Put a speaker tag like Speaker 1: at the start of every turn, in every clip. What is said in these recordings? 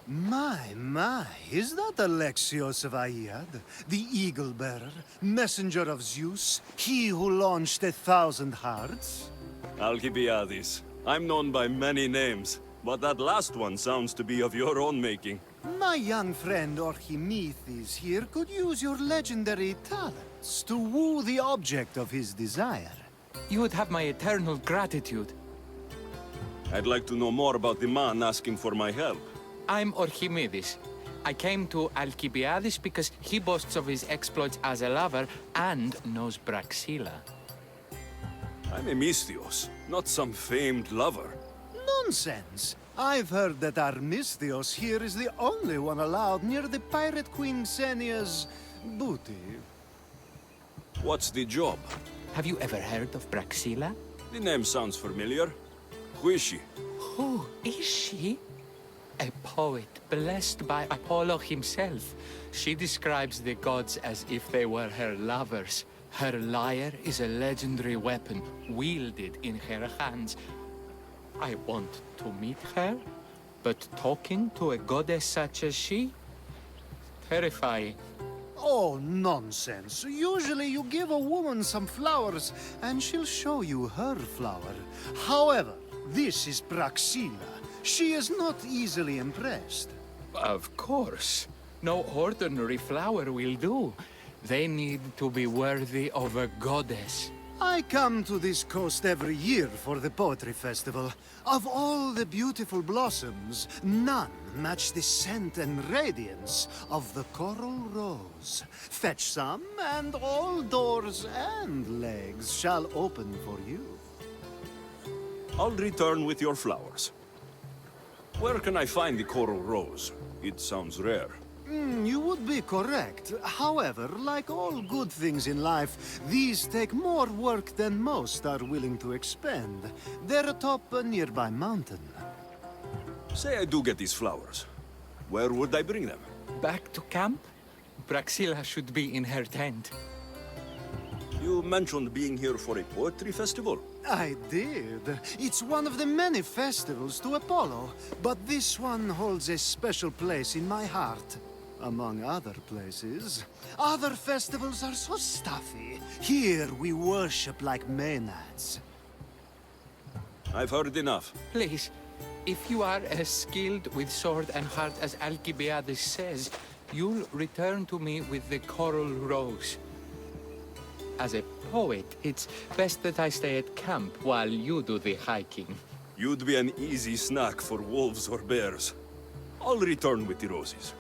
Speaker 1: My, is that Alexios of Aiad, the Eagle-Bearer, messenger of Zeus, he who launched 1,000 hearts?
Speaker 2: Alcibiades. I'm known by many names, but that last one sounds to be of your own making.
Speaker 1: My young friend Archimedes here could use your legendary talents to woo the object of his desire.
Speaker 3: You would have my eternal gratitude.
Speaker 2: I'd like to know more about the man asking for my help.
Speaker 3: I'm Archimedes. I came to Alcibiades because he boasts of his exploits as a lover and knows Praxila.
Speaker 2: I'm Misthios, not some famed lover.
Speaker 1: Nonsense! I've heard that Armistios here is the only one allowed near the pirate queen Xenia's booty.
Speaker 2: What's the job?
Speaker 3: Have you ever heard of Praxila?
Speaker 2: The name sounds familiar. Who is she?
Speaker 3: Who is she? A poet blessed by Apollo himself. She describes the gods as if they were her lovers. Her lyre is a legendary weapon wielded in her hands. I want to meet her, but talking to a goddess such as she? Terrifying.
Speaker 1: Oh, nonsense. Usually you give a woman some flowers, and she'll show you her flower. However, this is Praxila. She is not easily impressed.
Speaker 3: Of course. No ordinary flower will do. They need to be worthy of a goddess.
Speaker 1: I come to this coast every year for the Poetry Festival. Of all the beautiful blossoms, none match the scent and radiance of the coral rose. Fetch some, and all doors and legs shall open for you.
Speaker 2: I'll return with your flowers. Where can I find the coral rose? It sounds rare.
Speaker 1: You would be correct. However, like all good things in life, these take more work than most are willing to expend. They're atop a nearby mountain.
Speaker 2: Say I do get these flowers. Where would I bring them?
Speaker 3: Back to camp? Praxila should be in her tent.
Speaker 2: You mentioned being here for a poetry festival.
Speaker 1: I did. It's one of the many festivals to Apollo, but this one holds a special place in my heart. Among other places. Other festivals are so stuffy. Here we worship like Maenads.
Speaker 2: I've heard enough.
Speaker 3: Please, if you are as skilled with sword and heart as Alcibiades says, you'll return to me with the coral rose. As a poet, it's best that I stay at camp while you do the hiking.
Speaker 2: You'd be an easy snack for wolves or bears. I'll return with the roses.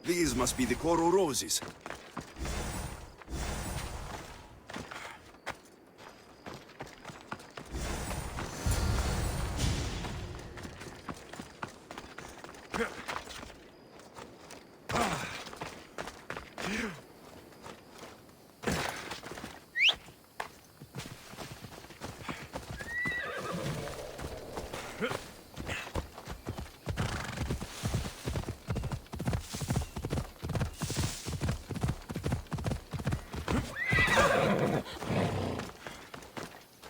Speaker 2: These must be the coral roses.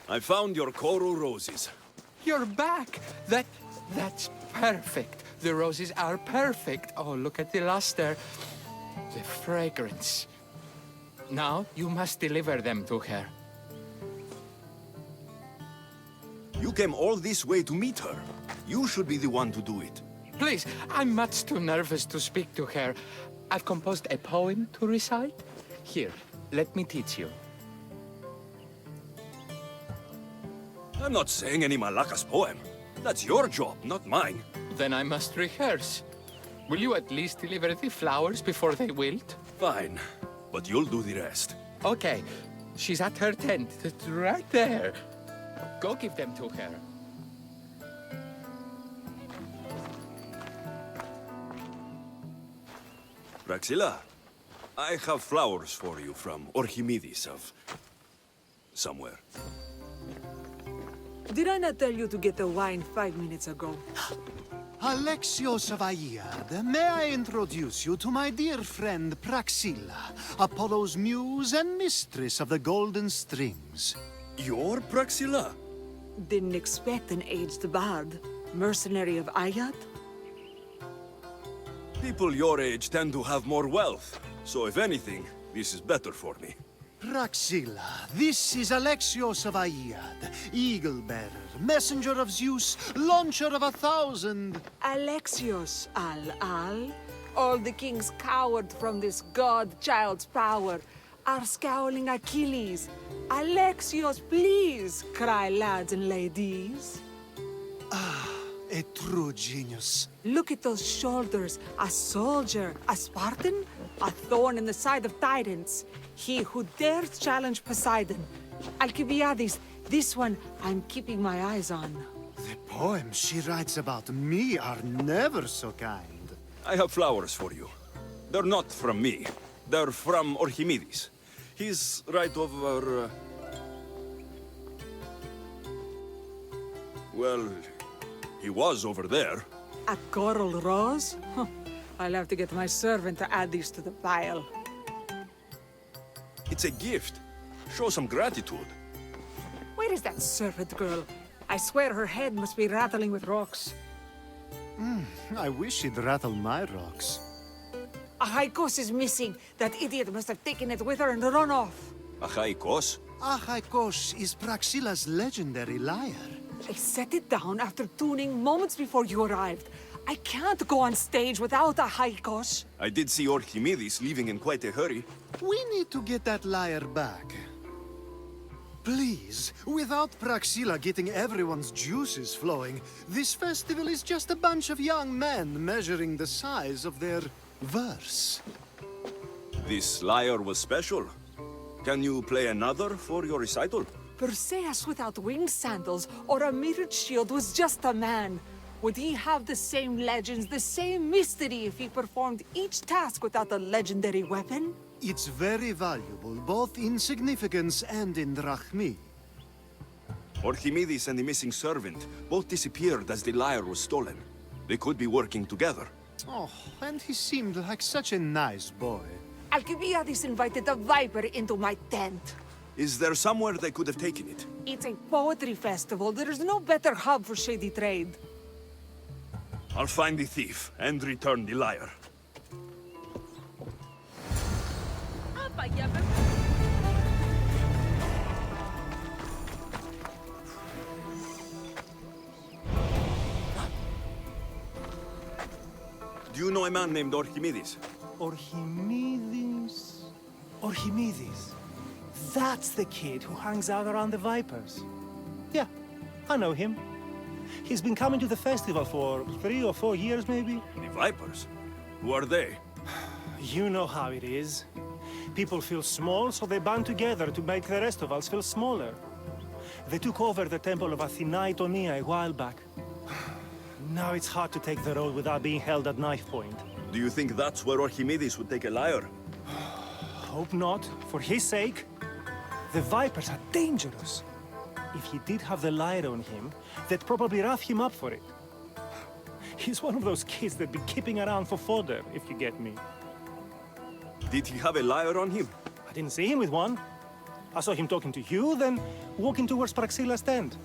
Speaker 2: I found your coral roses.
Speaker 3: You're back! That's perfect. The roses are perfect. Oh, look at the luster. The fragrance. Now, you must deliver them to her.
Speaker 2: You came all this way to meet her. You should be the one to do it.
Speaker 3: Please, I'm much too nervous to speak to her. I've composed a poem to recite. Here, Let me teach you.
Speaker 2: I'm not saying any Malakas poem. That's your job, not mine.
Speaker 3: Then I must rehearse. Will you at least deliver the flowers before they wilt?
Speaker 2: Fine, but you'll do the rest.
Speaker 3: Okay. She's at her tent. It's right there. Go give them to her.
Speaker 2: Praxilla, I have flowers for you from Orchimedes of... somewhere.
Speaker 4: Did I not tell you to get the wine 5 minutes ago?
Speaker 1: Alexios of Aiad, may I introduce you to my dear friend Praxilla, Apollo's muse and mistress of the golden strings.
Speaker 2: You're Praxilla?
Speaker 4: Didn't expect an aged bard. Mercenary of Ayat?
Speaker 2: People your age tend to have more wealth, so if anything, this is better for me.
Speaker 1: Praxilla, this is Alexios of Aiad, Eagle-bearer, messenger of Zeus, launcher of 1,000...
Speaker 4: Alexios, Al-Al. All the kings cowered from this god-child's power. Our scowling Achilles. Alexios, please, cry lads and ladies.
Speaker 1: A true genius.
Speaker 4: Look at those shoulders. A soldier, a Spartan, a thorn in the side of titans. He who dares challenge Poseidon. Alcibiades, this one I'm keeping my eyes on.
Speaker 1: The poems she writes about me are never so kind.
Speaker 2: I have flowers for you. They're not from me. They're from Orchimedes. He's right over... Well, he was over there.
Speaker 4: A coral rose? Huh. I'll have to get my servant to add these to the pile.
Speaker 2: It's a gift. Show some gratitude.
Speaker 4: Where is that servant girl? I swear her head must be rattling with rocks.
Speaker 1: I wish she'd rattle my rocks.
Speaker 4: Achaikos is missing. That idiot must have taken it with her and run off.
Speaker 2: Achaikos?
Speaker 1: Achaikos is Praxilla's legendary lyre.
Speaker 4: I set it down after tuning moments before you arrived. I can't go on stage without Achaikos.
Speaker 2: I did see Orchimedes leaving in quite a hurry.
Speaker 1: We need to get that lyre back. Please, without Praxilla getting everyone's juices flowing, this festival is just a bunch of young men measuring the size of their verse.
Speaker 2: This lyre was special. Can you play another for your recital?
Speaker 4: Perseus without winged sandals or a mirrored shield was just a man. Would he have the same legends, the same mystery if he performed each task without a legendary weapon?
Speaker 1: It's very valuable, both in significance and in drachmi.
Speaker 2: Orchimedes and the missing servant both disappeared as the lyre was stolen. They could be working together.
Speaker 1: Oh, and he seemed like such a nice boy.
Speaker 4: Alcibiades invited a viper into my tent.
Speaker 2: Is there somewhere they could have taken it?
Speaker 4: It's a poetry festival. There's no better hub for shady trade.
Speaker 2: I'll find the thief and return the lyre. Do you know a man named Orchimedes?
Speaker 5: Orchimedes? Orchimedes. That's the kid who hangs out around the Vipers. Yeah, I know him. He's been coming to the festival for 3 or 4 years, maybe.
Speaker 2: The Vipers? Who are they?
Speaker 5: You know how it is. People feel small, so they band together to make the rest of us feel smaller. They took over the temple of Athena Itonia a while back. Now it's hard to take the road without being held at knife point.
Speaker 2: Do you think that's where Orchimedes would take a lyre?
Speaker 5: Hope not, for his sake. The Vipers are dangerous. If he did have the lyre on him, they'd probably rough him up for it. He's one of those kids that'd be keeping around for fodder, if you get me.
Speaker 2: Did he have a lyre on him?
Speaker 5: I didn't see him with one. I saw him talking to you, then walking towards Praxilla's tent.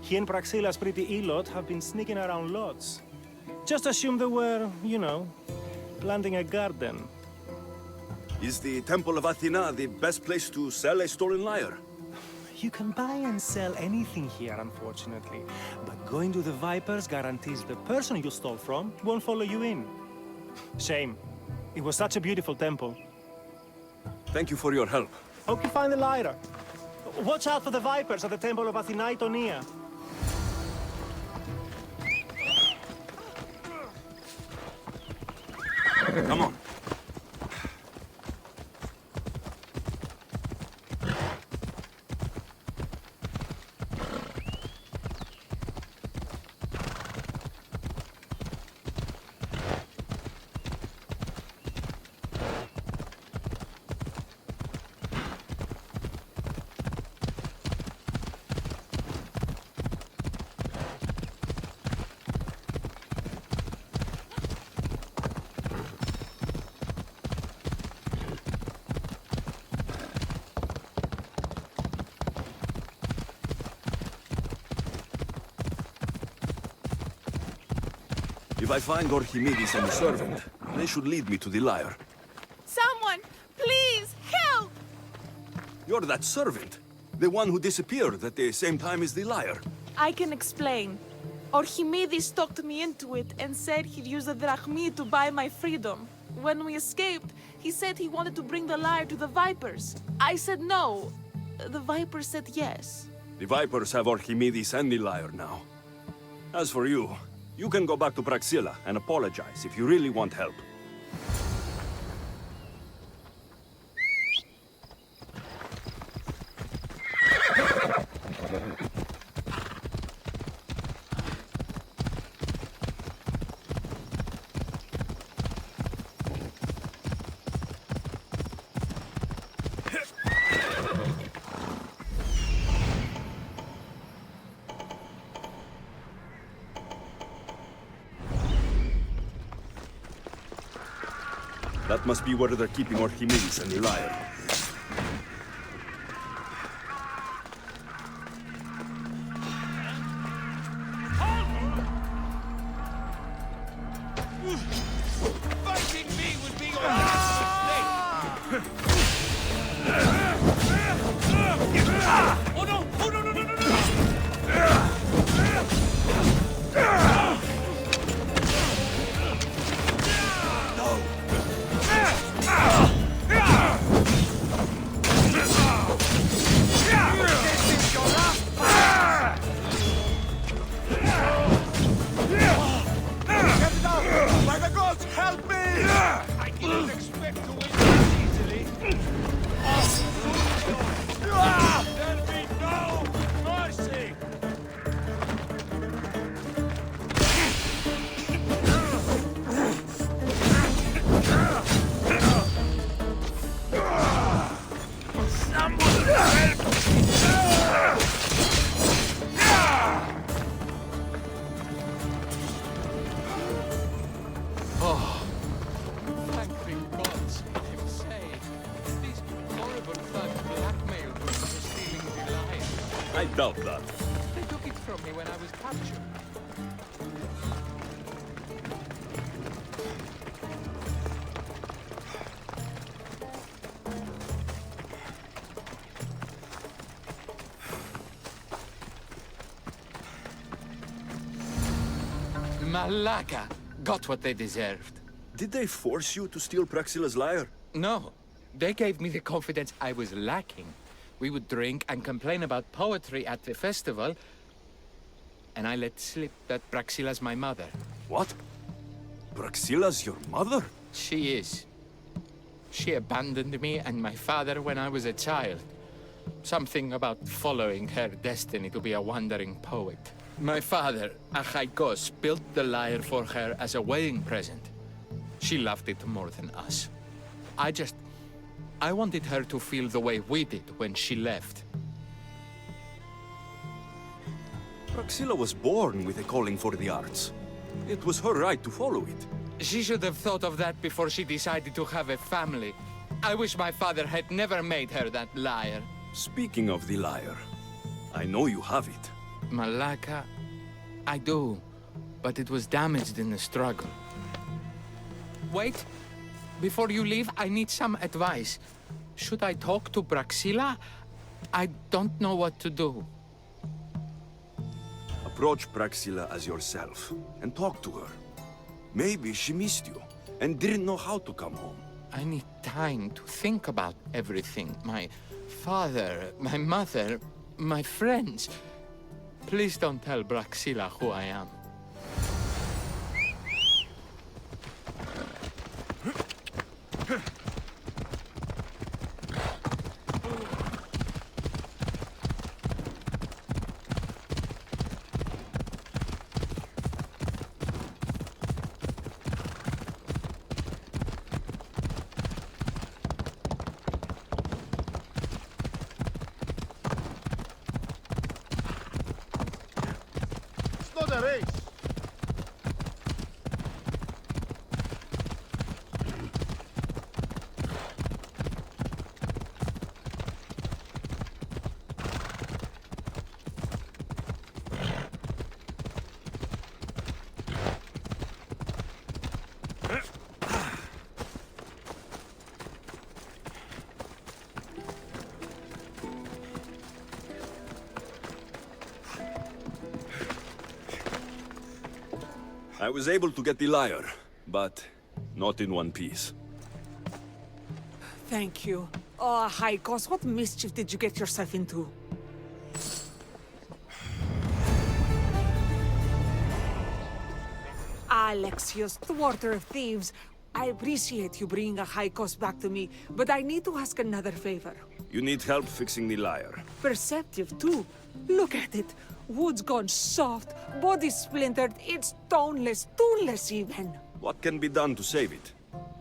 Speaker 5: He and Praxilla's pretty Elot have been sneaking around lots. Just assume they were, you know, planting a garden.
Speaker 2: Is the Temple of Athena the best place to sell a stolen lyre?
Speaker 5: You can buy and sell anything here, unfortunately. But going to the Vipers guarantees the person you stole from won't follow you in. Shame. It was such a beautiful temple.
Speaker 2: Thank you for your help.
Speaker 5: Hope you find the lyre. Watch out for the vipers at the temple of Athena Itonia.
Speaker 2: Come on. If I find Archimedes and the servant, they should lead me to the lyre.
Speaker 6: Someone, please, help!
Speaker 2: You're that servant. The one who disappeared at the same time as the lyre.
Speaker 6: I can explain. Archimedes talked me into it and said he'd use the drachmi to buy my freedom. When we escaped, he said he wanted to bring the lyre to the Vipers. I said no. The Vipers said yes.
Speaker 2: The Vipers have Archimedes and the lyre now. As for you, you can go back to Praxilla and apologize if you really want help. That must be where they're keeping Archimedes and the lyre.
Speaker 7: Fighting me would be your last mistake! Oh no! Oh no, no, no, no, no!
Speaker 1: By the gods, help me!
Speaker 7: I didn't expect to win this easily. There'll be no mercy! Someone help!
Speaker 3: Thank the gods, I'm saved. These horrible thugs blackmailed me for stealing the lyre.
Speaker 2: I doubt that.
Speaker 3: They took it from me when I was captured. Malaka got what they deserved.
Speaker 2: Did they force you to steal Praxilla's lyre?
Speaker 3: No, they gave me the confidence I was lacking. We would drink and complain about poetry at the festival, and I let slip that Praxilla's my mother.
Speaker 2: What? Praxilla's your mother?
Speaker 3: She is. She abandoned me and my father when I was a child. Something about following her destiny to be a wandering poet. My father, Achaikos, built the lyre for her as a wedding present. She loved it more than us. I wanted her to feel the way we did when she left.
Speaker 2: Praxilla was born with a calling for the arts. It was her right to follow it.
Speaker 3: She should have thought of that before she decided to have a family. I wish my father had never made her that lyre.
Speaker 2: Speaking of the lyre, I know you have it.
Speaker 3: Malaka, I do, but it was damaged in the struggle. Wait, before you leave, I need some advice. Should I talk to Praxilla? I don't know what to do.
Speaker 2: Approach Praxilla as yourself and talk to her. Maybe she missed you and didn't know how to come home.
Speaker 3: I need time to think about everything. My father, my mother, my friends. Please don't tell Braxila who I am.
Speaker 2: I was able to get the lyre, but not in one piece.
Speaker 4: Thank you. Oh, Haikos, what mischief did you get yourself into? Alexios, thwarter of thieves. I appreciate you bringing a Haikos back to me, but I need to ask another favor.
Speaker 2: You need help fixing the lyre.
Speaker 4: Perceptive, too. Look at it. Wood's gone soft, body splintered, it's toneless, tooless even.
Speaker 2: What can be done to save it?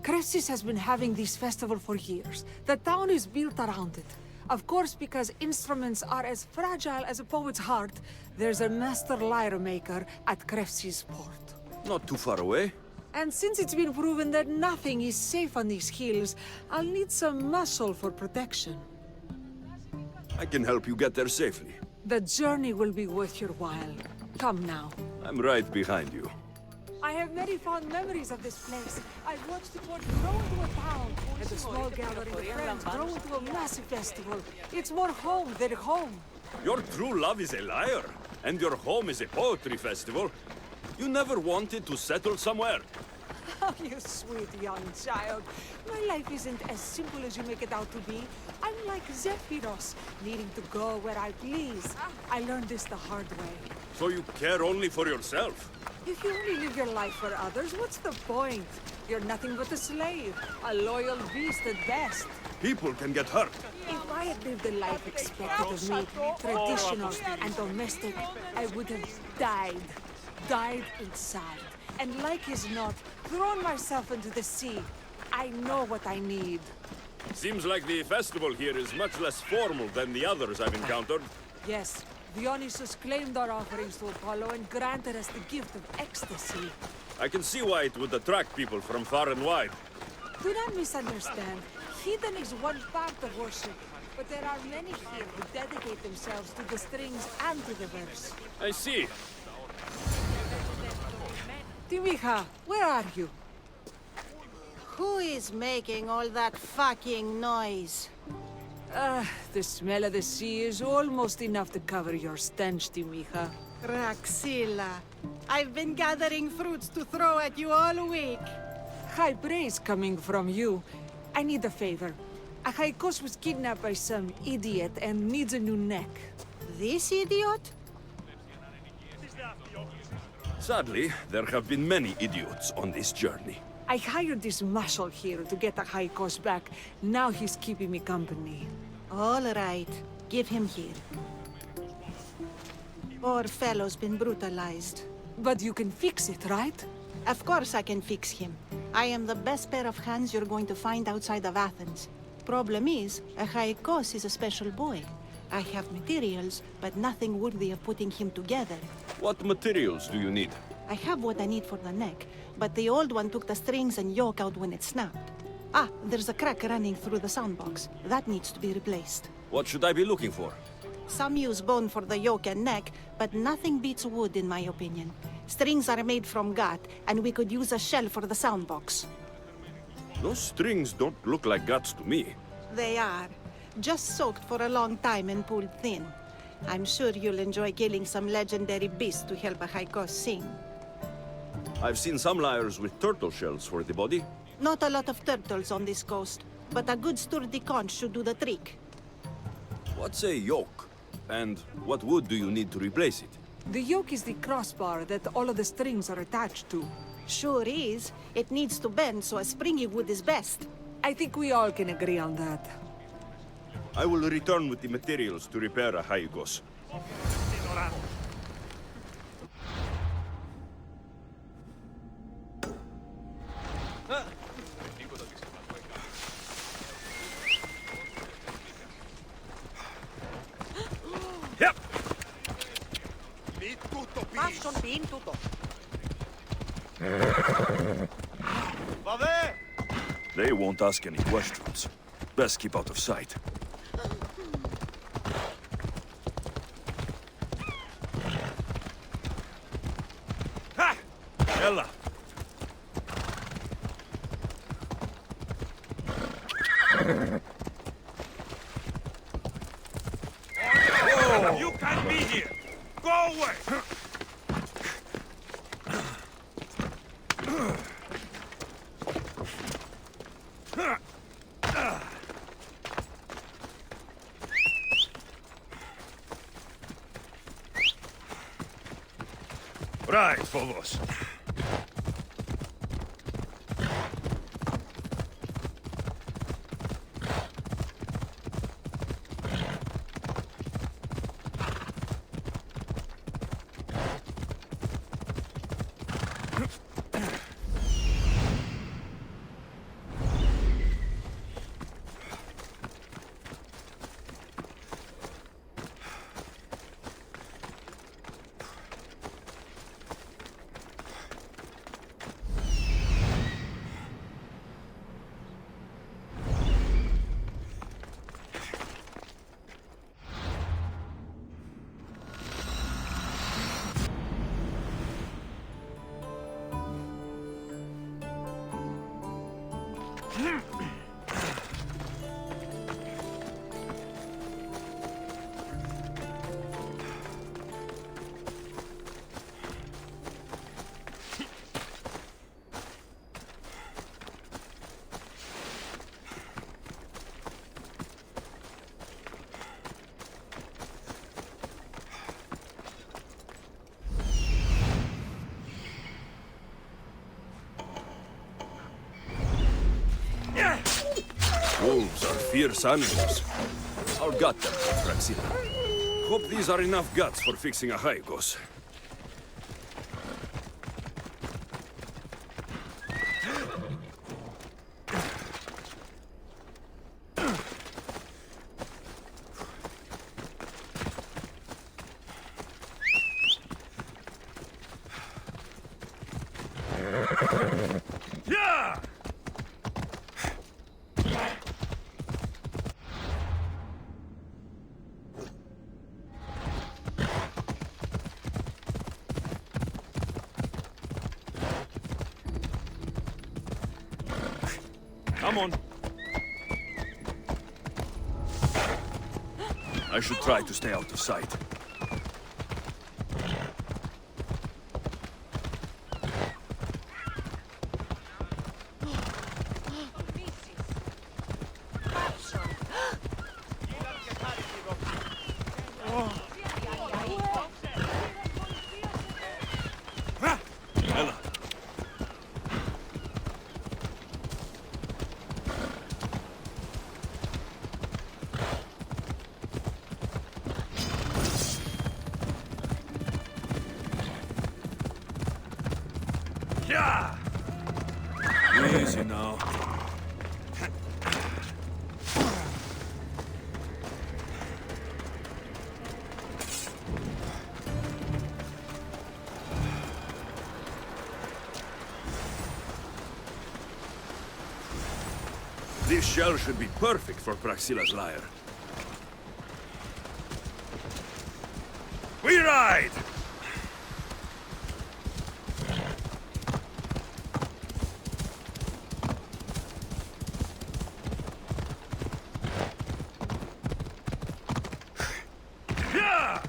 Speaker 4: Cressis has been having this festival for years. The town is built around it. Of course, because instruments are as fragile as a poet's heart, there's a master lyre maker at Cressis port.
Speaker 2: Not too far away.
Speaker 4: And since it's been proven that nothing is safe on these hills, I'll need some muscle for protection.
Speaker 2: I can help you get there safely.
Speaker 4: The journey will be worth your while. Come now.
Speaker 2: I'm right behind you.
Speaker 4: I have very fond memories of this place. I've watched it grow into a town, and a small gathering of friends grow into a massive festival. It's more home than home.
Speaker 2: Your true love is a lyre, and your home is a poetry festival. You never wanted to settle somewhere.
Speaker 4: Oh, you sweet young child. My life isn't as simple as you make it out to be. I'm like Zephyros, needing to go where I please. I learned this the hard way.
Speaker 2: So you care only for yourself?
Speaker 4: If you only live your life for others, what's the point? You're nothing but a slave, a loyal beast at best.
Speaker 2: People can get hurt.
Speaker 4: If I had lived the life expected of me, traditional and domestic, I would have died. Died inside. And like as not, thrown myself into the sea. I know what I need.
Speaker 2: Seems like the festival here is much less formal than the others I've encountered.
Speaker 4: Yes, Dionysus claimed our offerings to Apollo and granted us the gift of ecstasy.
Speaker 2: I can see why it would attract people from far and wide.
Speaker 4: Do not misunderstand. Heathen is one part of worship, but there are many here who dedicate themselves to the strings and to the verse.
Speaker 2: I see.
Speaker 4: Timiha, where are you?
Speaker 8: Who is making all that fucking noise?
Speaker 4: The smell of the sea is almost enough to cover your stench, Timiha.
Speaker 8: Raxila, I've been gathering fruits to throw at you all week.
Speaker 4: High praise coming from you. I need a favor. Achaikos was kidnapped by some idiot and needs a new neck.
Speaker 8: This idiot?
Speaker 2: Sadly, there have been many idiots on this journey.
Speaker 4: I hired this muscle here to get Achaikos back. Now he's keeping me company.
Speaker 8: All right, give him here. Poor fellow's been brutalized.
Speaker 4: But you can fix it, right?
Speaker 8: Of course I can fix him. I am the best pair of hands you're going to find outside of Athens. Problem is, Achaikos is a special boy. I have materials, but nothing worthy of putting him together.
Speaker 2: What materials do you need?
Speaker 8: I have what I need for the neck, but the old one took the strings and yoke out when it snapped. Ah, there's a crack running through the soundbox. That needs to be replaced.
Speaker 2: What should I be looking for?
Speaker 8: Some use bone for the yoke and neck, but nothing beats wood in my opinion. Strings are made from gut, and we could use a shell for the soundbox.
Speaker 2: Those strings don't look like guts to me.
Speaker 8: They are. Just soaked for a long time and pulled thin. I'm sure you'll enjoy killing some legendary beasts to help Achaikos sing.
Speaker 2: I've seen some lyres with turtle shells for the body.
Speaker 8: Not a lot of turtles on this coast. but a good sturdy conch should do the trick.
Speaker 2: What's a yoke? And what wood do you need to replace it?
Speaker 4: The yoke is the crossbar that all of the strings are attached to.
Speaker 8: Sure is. It needs to bend, so a springy wood is best.
Speaker 4: I think we all can agree on that.
Speaker 2: I will return with the materials to repair a haigos. Yep. They won't ask any questions. Best keep out of sight. Ha! Ella!
Speaker 7: Oh, you can't be here! Go away!
Speaker 2: Right, Phobos. Wolves are fierce animals. I'll gut them for Praxila. Hope these are enough guts for fixing a haigos. Yeah! Come on. I should try to stay out of sight. Ella. Yeah! Easy now. This shell should be perfect for Praxila's lyre. We ride! Yeah!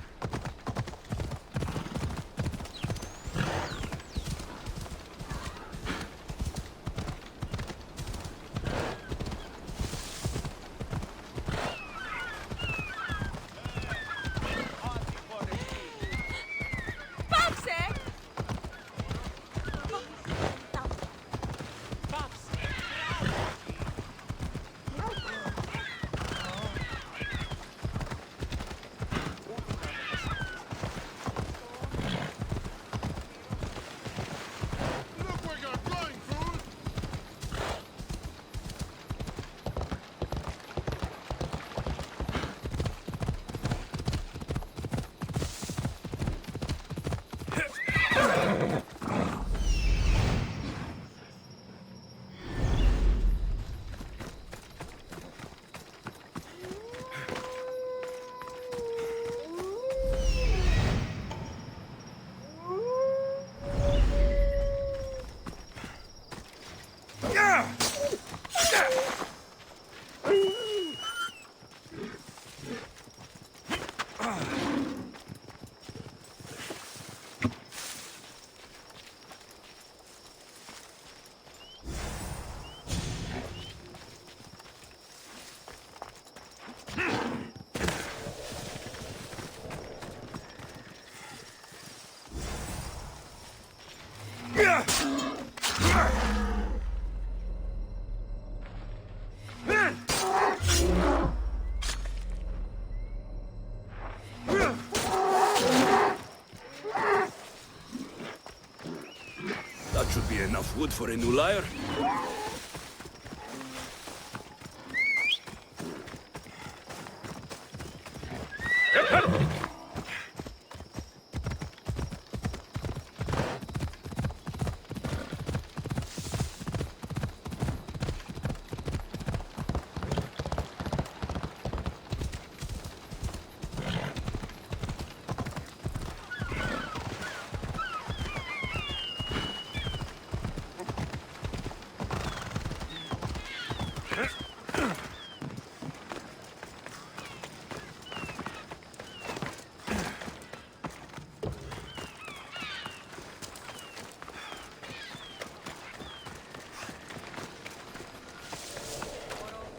Speaker 2: That should be enough wood for a new lyre.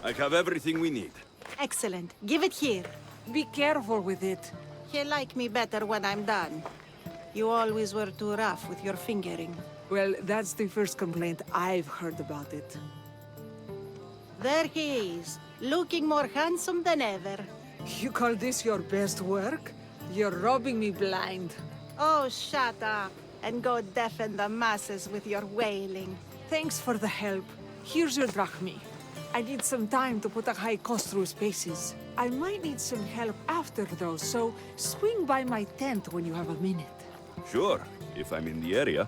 Speaker 2: I have everything we need.
Speaker 8: Excellent. Give it here.
Speaker 4: Be careful with it.
Speaker 8: He'll like me better when I'm done. You always were too rough with your fingering.
Speaker 4: Well, that's the first complaint I've heard about it.
Speaker 8: There he is, looking more handsome than ever.
Speaker 4: You call this your best work? You're robbing me blind.
Speaker 8: Oh, shut up, and go deafen the masses with your wailing.
Speaker 4: Thanks for the help. Here's your drachmi. I need some time to put a high cost through spaces. I might need some help after though, so swing by my tent when you have a minute.
Speaker 2: Sure, if I'm in the area.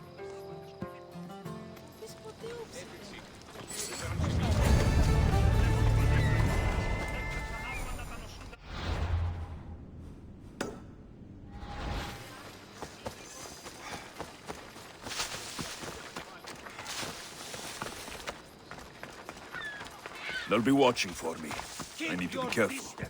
Speaker 2: They'll be watching for me. I need to be careful.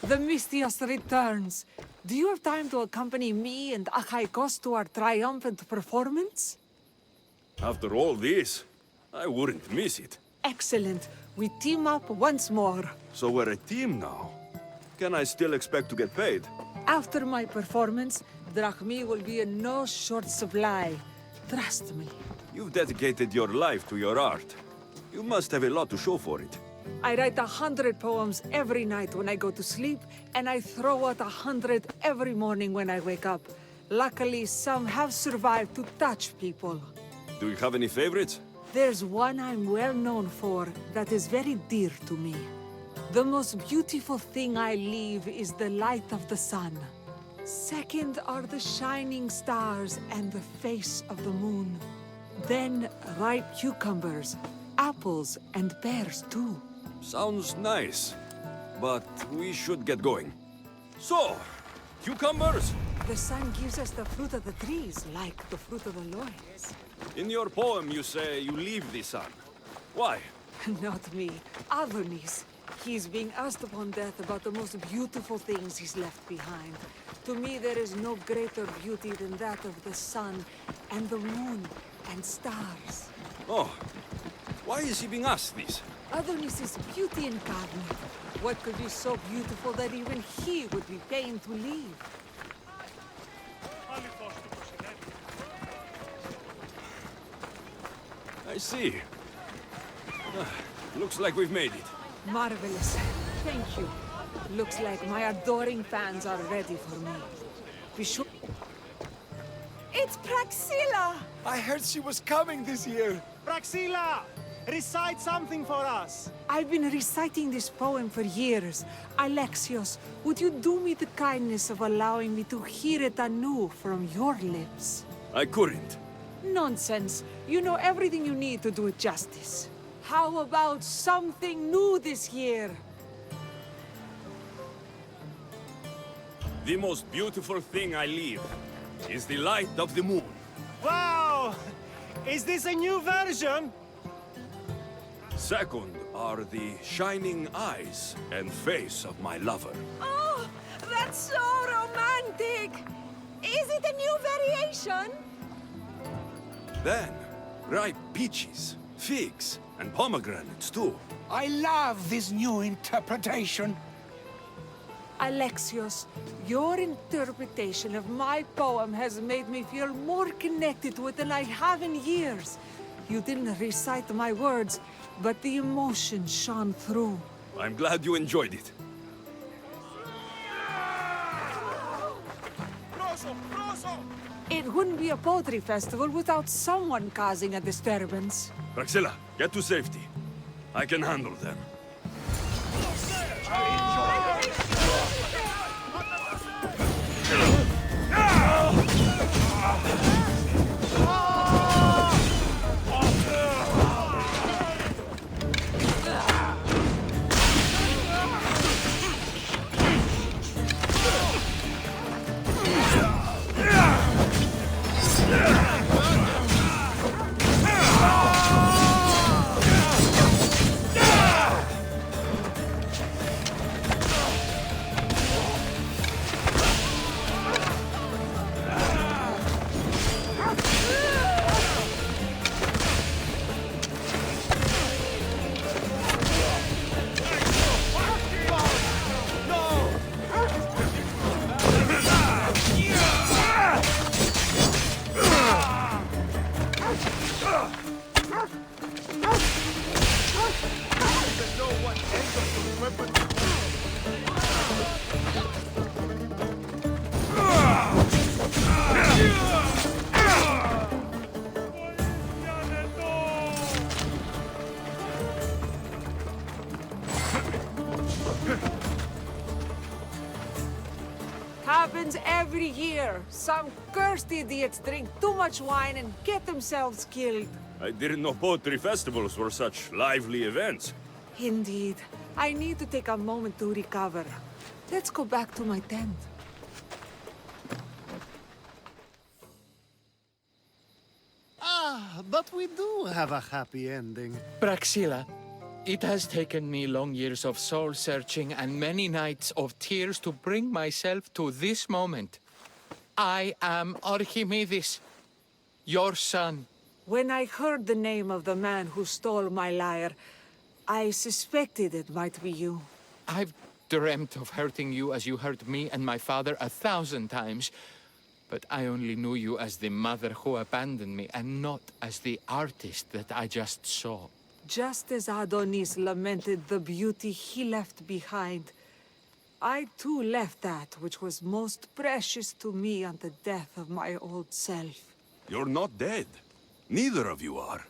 Speaker 4: The Mistios returns. Do you have time to accompany me and Achaikos to our triumphant performance?
Speaker 2: After all this, I wouldn't miss it.
Speaker 4: Excellent. We team up once more.
Speaker 2: So we're a team now. Can I still expect to get paid?
Speaker 4: After my performance, drachmi will be in no short supply. Trust me.
Speaker 2: You've dedicated your life to your art. You must have a lot to show for it.
Speaker 4: I write 100 poems every night when I go to sleep, and I throw out 100 every morning when I wake up. Luckily, some have survived to touch people.
Speaker 2: Do you have any favorites?
Speaker 4: There's one I'm well known for that is very dear to me. The most beautiful thing I leave is the light of the sun. Second are the shining stars and the face of the moon. Then ripe cucumbers, apples, and pears too.
Speaker 2: Sounds nice, but we should get going. So, cucumbers?
Speaker 4: The sun gives us the fruit of the trees, like the fruit of the loins.
Speaker 2: In your poem you say you leave the sun. Why?
Speaker 4: Not me. Adonis. He's being asked upon death about the most beautiful things he's left behind. To me, there is no greater beauty than that of the sun, and the moon, and stars.
Speaker 2: Oh, why is he being asked this?
Speaker 4: Adonis is beauty incarnate. What could be so beautiful that even he would be pained to leave?
Speaker 2: I see. Looks like we've made it.
Speaker 4: Marvelous. Thank you. Looks like my adoring fans are ready for me. Be sure...
Speaker 6: It's Praxilla!
Speaker 7: I heard she was coming this year.
Speaker 5: Praxilla! Recite something for us.
Speaker 4: I've been reciting this poem for years. Alexios, would you do me the kindness of allowing me to hear it anew from your lips?
Speaker 2: I couldn't.
Speaker 4: Nonsense. You know everything you need to do it justice. How about something new this year?
Speaker 2: The most beautiful thing I live is the light of the moon.
Speaker 5: Wow! Is this a new version?
Speaker 2: Second are the shining eyes and face of my lover.
Speaker 4: Oh, that's so romantic! Is it a new variation?
Speaker 2: Then, ripe peaches, figs, and pomegranates too.
Speaker 7: I love this new interpretation.
Speaker 4: Alexios, your interpretation of my poem has made me feel more connected to it than I have in years. You didn't recite my words, but the emotion shone through.
Speaker 2: I'm glad you enjoyed it.
Speaker 4: It wouldn't be a poetry festival without someone causing a disturbance.
Speaker 2: Praxilla, get to safety. I can handle them.
Speaker 4: Happens every year. Some cursed idiots drink too much wine and get themselves killed.
Speaker 2: I didn't know poetry festivals were such lively events.
Speaker 4: Indeed. I need to take a moment to recover. Let's go back to my tent.
Speaker 1: Ah, but we do have a happy ending.
Speaker 3: Praxilla, it has taken me long years of soul-searching and many nights of tears to bring myself to this moment. I am Archimedes, your son.
Speaker 4: When I heard the name of the man who stole my lyre, I suspected it might be you.
Speaker 3: I've dreamt of hurting you as you hurt me and my father 1,000 times. But I only knew you as the mother who abandoned me, and not as the artist that I just saw.
Speaker 4: Just as Adonis lamented the beauty he left behind, I too left that which was most precious to me on the death of my old self.
Speaker 2: You're not dead. Neither of you are.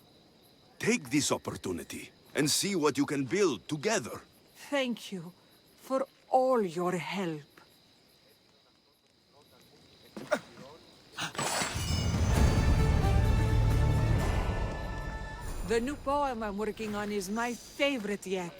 Speaker 2: Take this opportunity and see what you can build together.
Speaker 4: Thank you for all your help. The new poem I'm working on is my favorite yet.